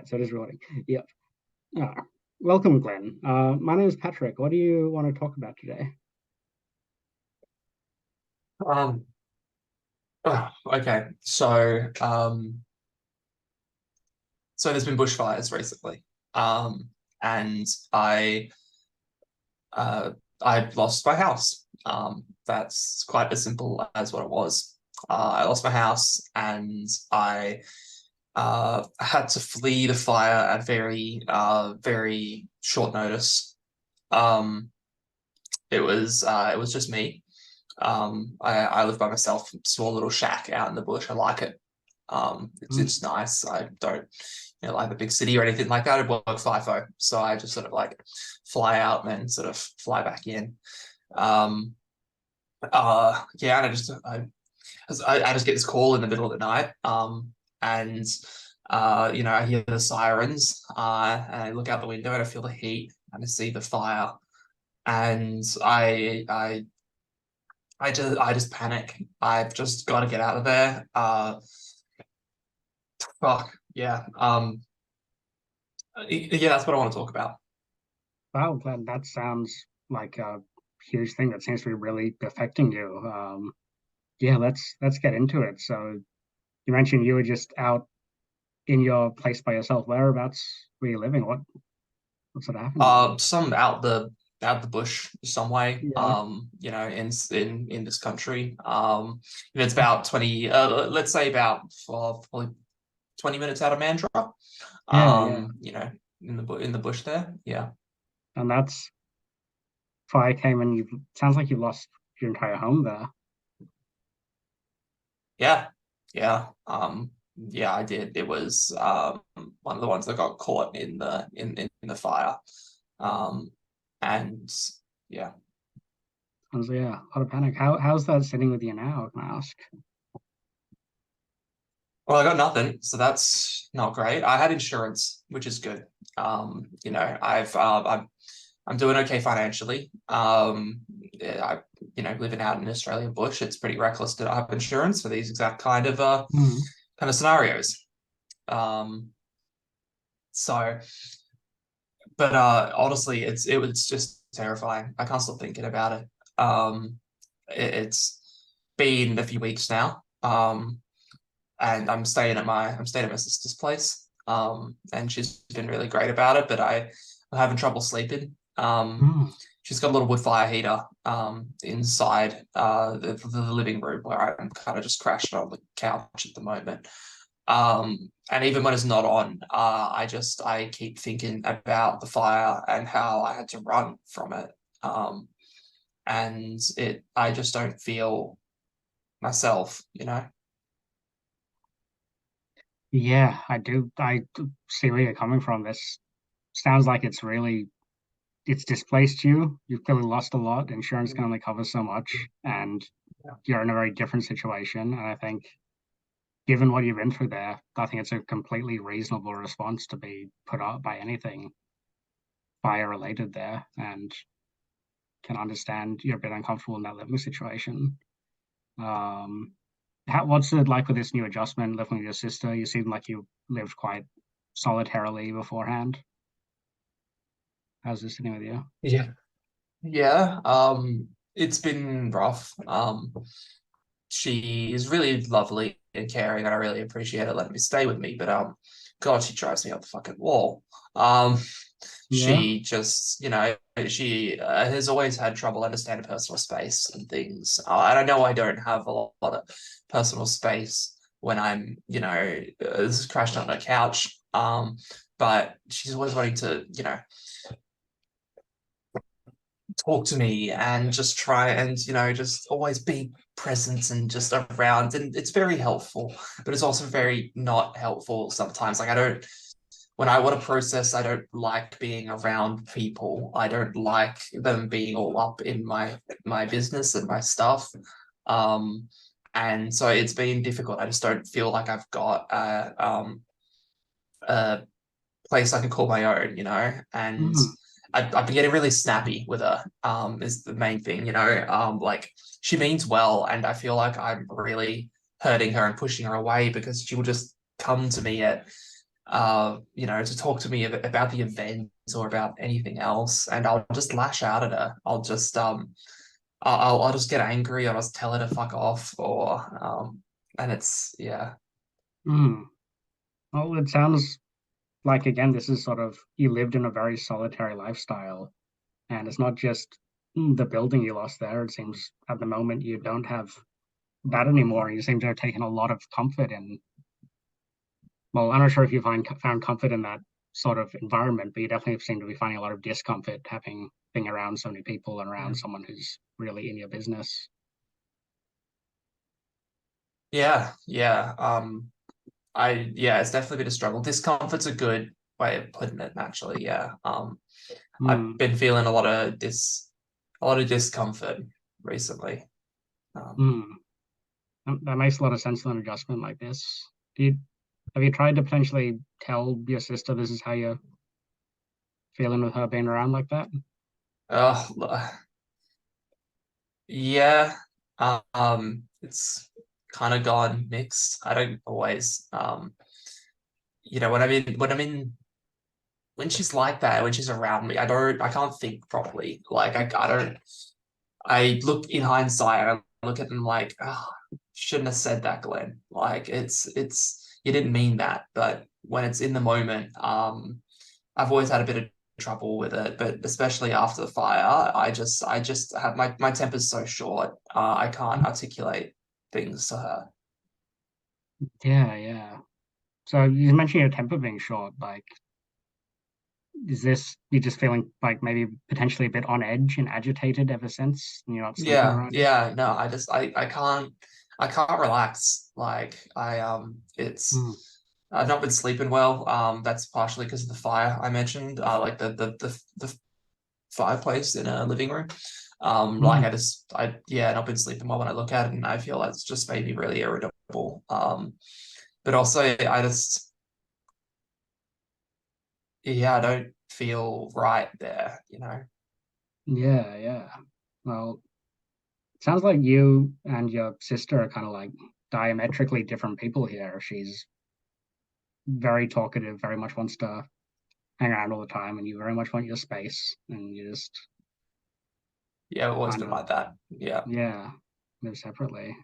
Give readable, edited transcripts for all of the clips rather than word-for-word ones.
right, so it is recording. Yep. Uh, Welcome, Glenn. My name is Patrick. What do you want to talk about today? Um, okay. So there's been bushfires recently. And uh I lost my house. That's quite as simple as what it was. I lost my house and I had to flee the fire at very short notice. Um, it was just me. I live by myself, small little shack out in the bush. I like it. Mm. It's nice. I don't, like a big city or anything like that. I work FIFO, so I just sort of like fly out and then sort of fly back in. Um, yeah, and I just get this call in the middle of the night. And I hear the sirens. And I look out the window and I feel the heat and I see the fire, and I just panic. I've just got to get out of there. Fuck yeah. Yeah, that's what I want to talk about. Wow, Glenn, that sounds like a huge thing that seems to be really affecting you. Yeah, let's get into it. So you mentioned you were just out in your place by yourself. Whereabouts were you living? What sort of happened to you? Some out the bush some way. Yeah. In this country. It's about 20. Let's say about probably 20 minutes out of Mandurah. Yeah, yeah. In the bush there. Yeah. And that's fire came and you sounds like you lost your entire home there. Yeah. Yeah. Yeah, I did. It was one of the ones that got caught in the fire. Um, and yeah. And so yeah, a lot of panic. How's that sitting with you now, can I ask? Well, I got nothing, so that's not great. I had insurance, which is good. I'm doing okay financially. Yeah, living out in Australian bush, it's pretty reckless to have insurance for these exact Mm. kind of scenarios. Um, so, but honestly, it was just terrifying. I can't stop thinking about it. It's been a few weeks now. And I'm staying at my sister's place. And she's been really great about it, but I'm having trouble sleeping. Mm. She's got a little wood fire heater inside the living room where I'm kind of just crashed on the couch at the moment. And even when it's not on, I keep thinking about the fire and how I had to run from it. And I just don't feel myself. Yeah, I do. I see where you're coming from. This sounds like it's displaced you. You've clearly lost a lot. Insurance can only cover so much, and you're in a very different situation. And I think, given what you've been through there, I think it's a completely reasonable response to be put out by anything fire related there, and can understand you're a bit uncomfortable in that living situation. Um, what's it like with this new adjustment living with your sister? You seem like you lived quite solitarily beforehand. How's this sitting with you? Yeah. Yeah, it's been rough. She is really lovely and caring, and I really appreciate her letting me stay with me. But God, she drives me up the fucking wall. Um, Yeah. she just, she has always had trouble understanding personal space and things. And I know I don't have a lot of personal space when I'm, crashed on a couch. But she's always wanting to, talk to me and just try and just always be present and just around, and it's very helpful, but it's also very not helpful sometimes. Like, I don't when I want to process, I don't like being around people. I don't like them being all up in my business and my stuff. um and so it's been difficult. I just don't feel like I've got a place I can call my own. And Mm. I've been getting really snappy with her, is the main thing. Like, she means well, and I feel like I'm really hurting her and pushing her away because she will just come to me at to talk to me about the event or about anything else, and I'll just lash out at her. I'll just get angry. I'll just tell her to fuck off, and it's yeah. Hmm. Well, it sounds like again, this is sort of you lived in a very solitary lifestyle, and it's not just the building you lost there. It seems at the moment you don't have that anymore. You seem to have taken a lot of comfort in. Well, I'm not sure if you found comfort in that sort of environment, but you definitely seem to be finding a lot of discomfort having being around so many people and around someone who's really in your business. Yeah, yeah. It's definitely been a struggle. Discomfort's a good way of putting it, actually. Yeah. I've Hmm. been feeling a lot of discomfort recently. Um, Hmm. That makes a lot of sense in an adjustment like this. Do you have you tried to potentially tell your sister this is how you're feeling with her being around like that? uh, yeah. It's kind of gone mixed. I don't always, when she's like that, when she's around me, I can't think properly. Like I don't, I look in hindsight, I look at them like, oh, shouldn't have said that, Glenn. Like you didn't mean that. But when it's in the moment, I've always had a bit of trouble with it, but especially after the fire, I just have my temper's so short. I can't articulate things to her. Yeah, yeah. So you mentioned your temper being short. Like, is this you just feeling like maybe potentially a bit on edge and agitated ever since and you're not sleeping Yeah, right? yeah, no, I can't relax. Mm, I've not been sleeping well. That's partially because of the fire I mentioned, like the fireplace in a living room. mm, Not been sleeping well when I look at it, and I feel that's just made me really irritable. But also I don't feel right there, you know. yeah, yeah. Well, it sounds like you and your sister are kind of like diametrically different people here. She's very talkative, very much wants to hang around all the time, and you very much want your space, and you just Yeah, I've always kind been of, like that. Yeah. yeah, live separately.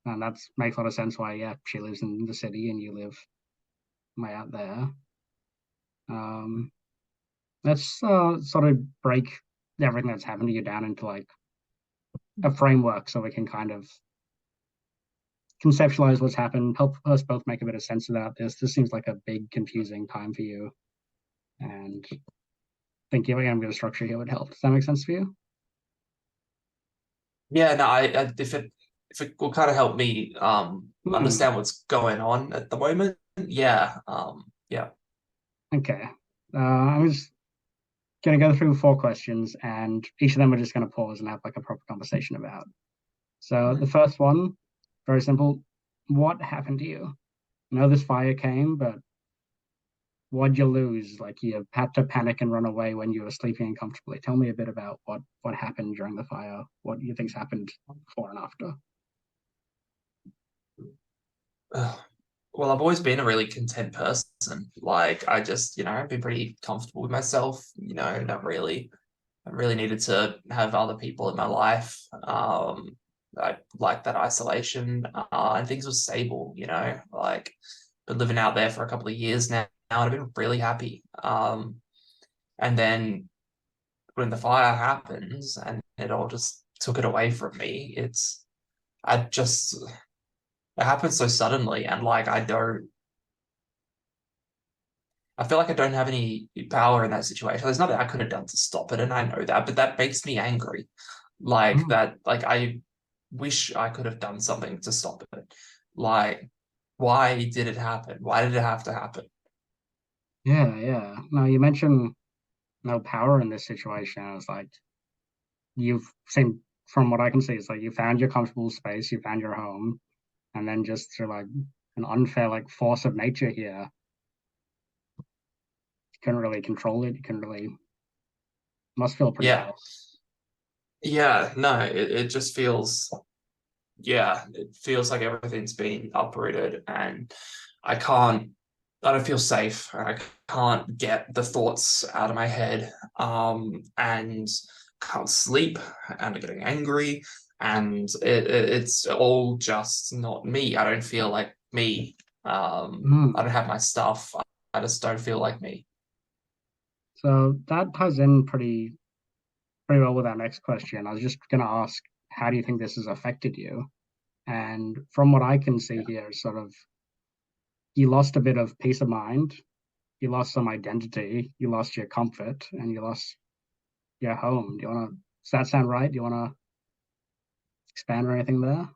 And that makes a lot of sense why, yeah, she lives in the city and you live way out there. Um, let's sort of break everything that's happened to you down into like a framework so we can kind of conceptualize what's happened, help us both make a bit of sense about this. This seems like a big, confusing time for you. And thinking about a bit of structure here would help. Does that make sense for you? Yeah, no, if it will kind of help me Hmm. understand what's going on at the moment, yeah. Yeah. Okay. I'm just going to go through 4 questions, and each of them we're just going to pause and have like a proper conversation about. So the first one, very simple. What happened to you? I know this fire came, but what'd you lose? Like you had to panic and run away when you were sleeping uncomfortably. Tell me a bit about what happened during the fire. What you think's happened before and after? Ugh. Well, I've always been a really content person. Like I just, I've been pretty comfortable with myself, I really needed to have other people in my life. I like that isolation, and things were stable, like been living out there for a couple of years now, and I've been really happy. And then when the fire happens and it all just took it away from me, I just, it happened so suddenly. And like, I feel like I don't have any power in that situation. There's nothing I could have done to stop it. And I know that, but that makes me angry. Mm, Like I wish I could have done something to stop it. Like, why did it happen? Why did it have to happen? yeah, yeah. Now you mentioned no power in this situation. I was like, you've seen from what I can see, it's like you found your comfortable space, you found your home, and then just through like an unfair like force of nature here, you couldn't really control it. You couldn't really must feel pretty Yeah. powerful. Yeah. No, it just feels, yeah, it feels like everything's been uprooted and I can't. I don't feel safe. I can't get the thoughts out of my head, and can't sleep, and I'm getting angry, and it's all just not me. I don't feel like me. I Hmm. don't have my stuff. I just don't feel like me. So that ties in pretty well with our next question. I was just going to ask, how do you think this has affected you? And from what I can see Yeah. here, sort of, you lost a bit of peace of mind, you lost some identity, you lost your comfort, and you lost your home. Do you want to, does that sound right? Do you want to expand or anything there?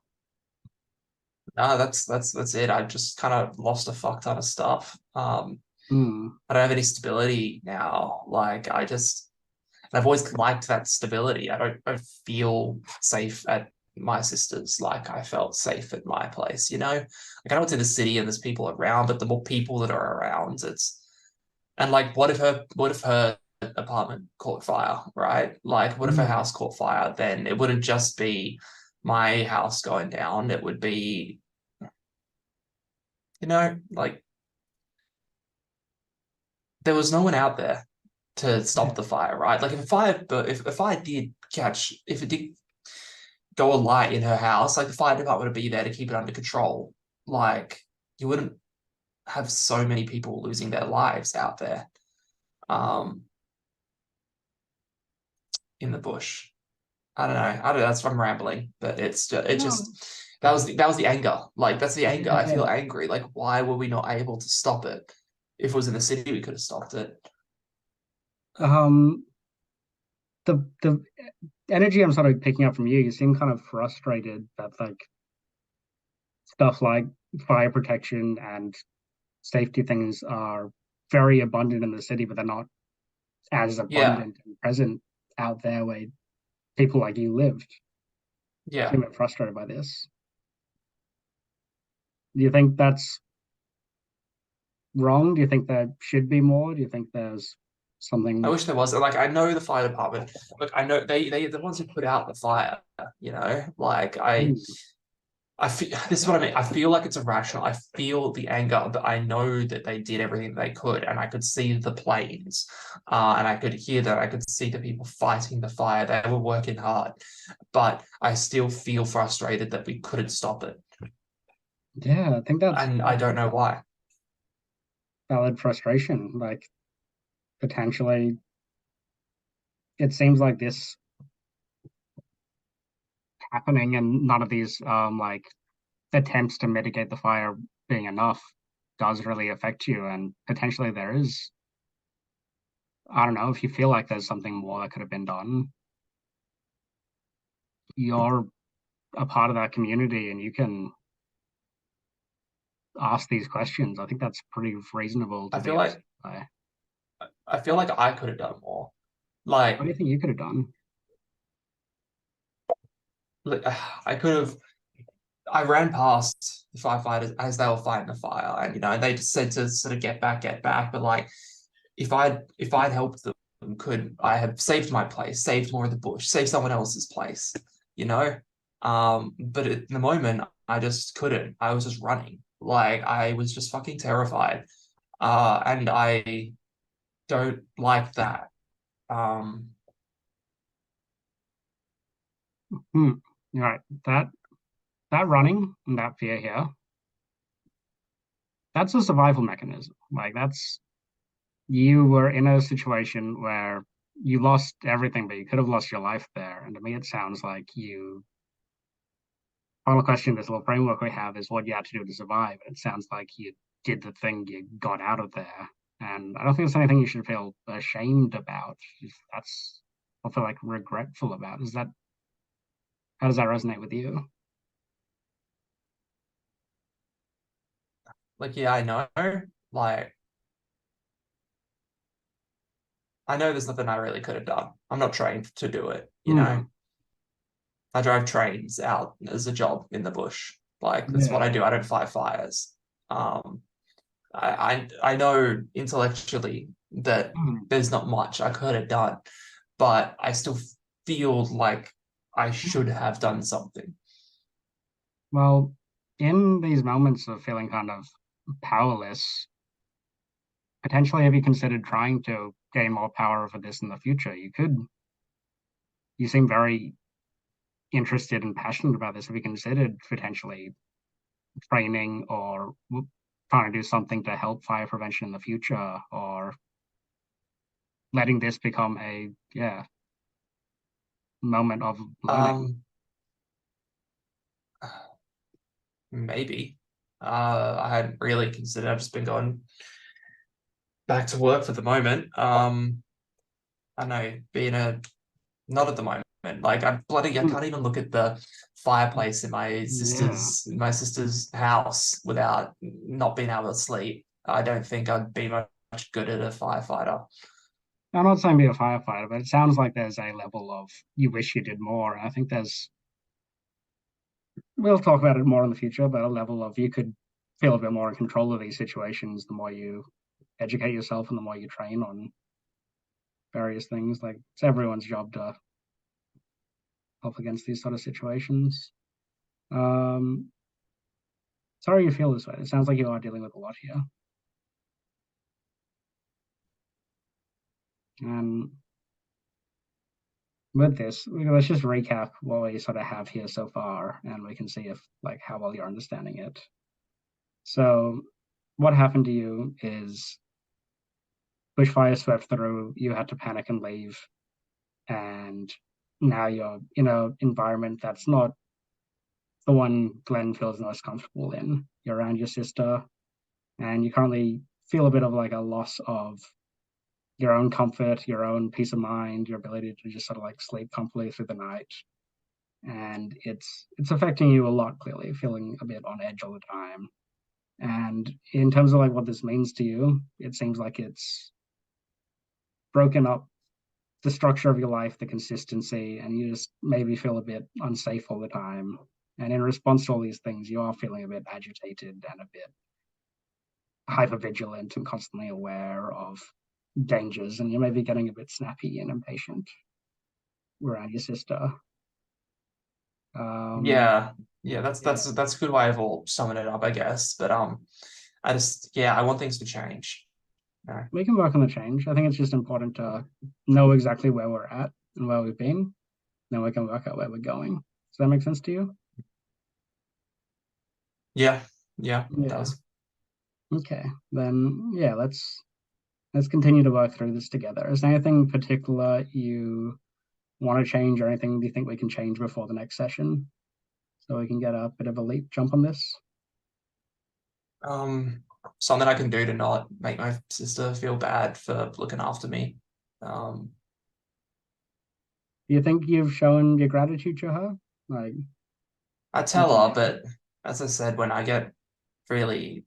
No, that's it. I just kind of lost a fuck ton of stuff. Hmm. I don't have any stability now. Like and I've always liked that stability. I don't feel safe at my sister's like I felt safe at my place, you know? Like I know it's in the city and there's people around, but the more people that are around, it's and like what if her apartment caught fire, right? Like what if her Hmm. house caught fire? Then it wouldn't just be my house going down, it would be, like there was no one out there to stop Yeah. the fire, right? Like if a fire, but if I did catch, if it did go alight in her house, like the fire department would be there to keep it under control. Like you wouldn't have so many people losing their lives out there, um, in the bush. I don't know. I don't know. That's from rambling, but it No. just that was the anger. Like that's the anger. Yeah. I feel Yeah. angry. Like why were we not able to stop it? If it was in the city, we could have stopped it. Um, the energy I'm sort of picking up from you, you seem kind of frustrated that like stuff like fire protection and safety things are very abundant in the city, but they're not as Yeah, abundant and present out there where people like you lived. yeah. Seem a bit frustrated by this. Do you think that's wrong? Do you think there should be more? Do you think there's I something? wish there was. Like I know the fire department. Look, I know they the ones who put out the fire. Like Hmm. I feel this is what I mean. I feel like it's irrational. I feel the anger, but I know that they did everything they could, and I could see the planes, and I could hear that. I could see the people fighting the fire. They were working hard, but I still feel frustrated that we couldn't stop it, Yeah, I think and I that's don't know why. valid frustration. Like potentially, it seems like this happening and none of these like attempts to mitigate the fire being enough does really affect you. And potentially there is, I don't know, if you feel like there's something more that could have been done, you're a part of that community and you can ask these questions. I think that's pretty reasonable to I be feel upset like by. I feel like I could have done more. What Like, do you think you could have done? like I could have. I ran past the firefighters as they were fighting the fire, and they just said to sort of get back. But like, if I'd helped them, could I have saved my place, saved more of the bush, saved someone else's place, you know? But at the moment, I just couldn't. I was just running, like I was just fucking terrified, and I don't like that. Um, Hmm. You're right. That running and that fear here, that's a survival mechanism. Like that's you were in a situation where you lost everything, but you could have lost your life there. And to me, it sounds like you. Final question, this little framework we have is what you had to do to survive. And it sounds like you did the thing, you got out of there. And I don't think there's anything you should feel ashamed about. That's, I feel like regretful about. Is that, how does that resonate with you? like yeah, I know, like I know there's nothing I really could have done. I'm not trained to do it. Hmm. I drive trains out as a job in the bush. Like that's what Yeah. I do. I don't fight fires. Um, I know intellectually that Hmm. there's not much I could have done, but I still feel like I should have done something. Well, in these moments of feeling kind of powerless, potentially have you considered trying to gain more power over this in the future? You seem very interested and passionate about this. Have you considered potentially training or trying to do something to help fire prevention in the future, or letting this become a moment of learning? Um, maybe. I hadn't really considered. I've just been going back to work for the moment. I know being a not at the moment. Like I Hmm. can't even look at the fireplace in Yeah, my sister's house without not being able to sleep. I don't think I'd be much good at a firefighter. I'm not saying be a firefighter, but it sounds like there's a level of you wish you did more. And I think we'll talk about it more in the future, but a level of you could feel a bit more in control of these situations the more you educate yourself and the more you train on various things. Like it's everyone's job to help against these sort of situations. Um, Sorry you feel this way. It sounds like you are dealing with a lot here. And with this, let's just recap what we sort of have here so far, and we can see if like how well you're understanding it. So, what happened to you is bushfire swept through. You had to panic and leave, and now you're in an environment that's not the one Glenn feels most comfortable in. You're around your sister, and you currently feel a bit of like a loss of your own comfort, your own peace of mind, your ability to just sort of like sleep comfortably through the night. And it's affecting you a lot, clearly, feeling a bit on edge all the time. And in terms of like what this means to you, it seems like it's broken up the structure of your life, the consistency, and you just maybe feel a bit unsafe all the time. And in response to all these things, you are feeling a bit agitated and a bit hyper vigilant and constantly aware of dangers, and you may be getting a bit snappy and impatient around your sister. Um, Yeah, yeah, yeah, that's a good way of all summing it up, I guess. But I just I want things to change. You we can work on the change. I think it's just important to know exactly where we're at and where we've been. Then we can work out where we're going. Does that make sense to you? Yeah, yeah, it Yeah. does. Okay. Then yeah, let's continue to work through this together. Is there anything particular you want to change or anything you think we can change before the next session so we can get a bit of a leap jump on this? Um, Something I can do to not make my sister feel bad for looking after me. Um, Do you think you've shown your gratitude to her? Like, I in tell some her, way? but as I said, when I get really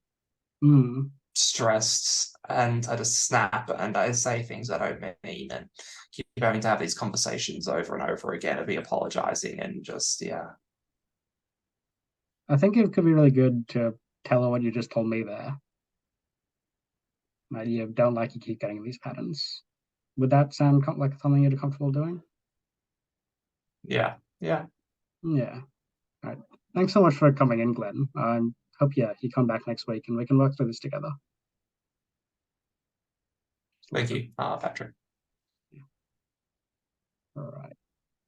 Mm. stressed and I just snap and I say things I don't mean and keep having to have these conversations over and over again of me apologizing and just I think it could be really good to tell her what you just told me there. That you don't like you keep getting these patterns. Would that sound like something you're comfortable doing? yeah. Yeah. All right. Thanks so much for coming in, Glenn. I hope you come back next week and we can work through this together. Thank Awesome. you, Patrick.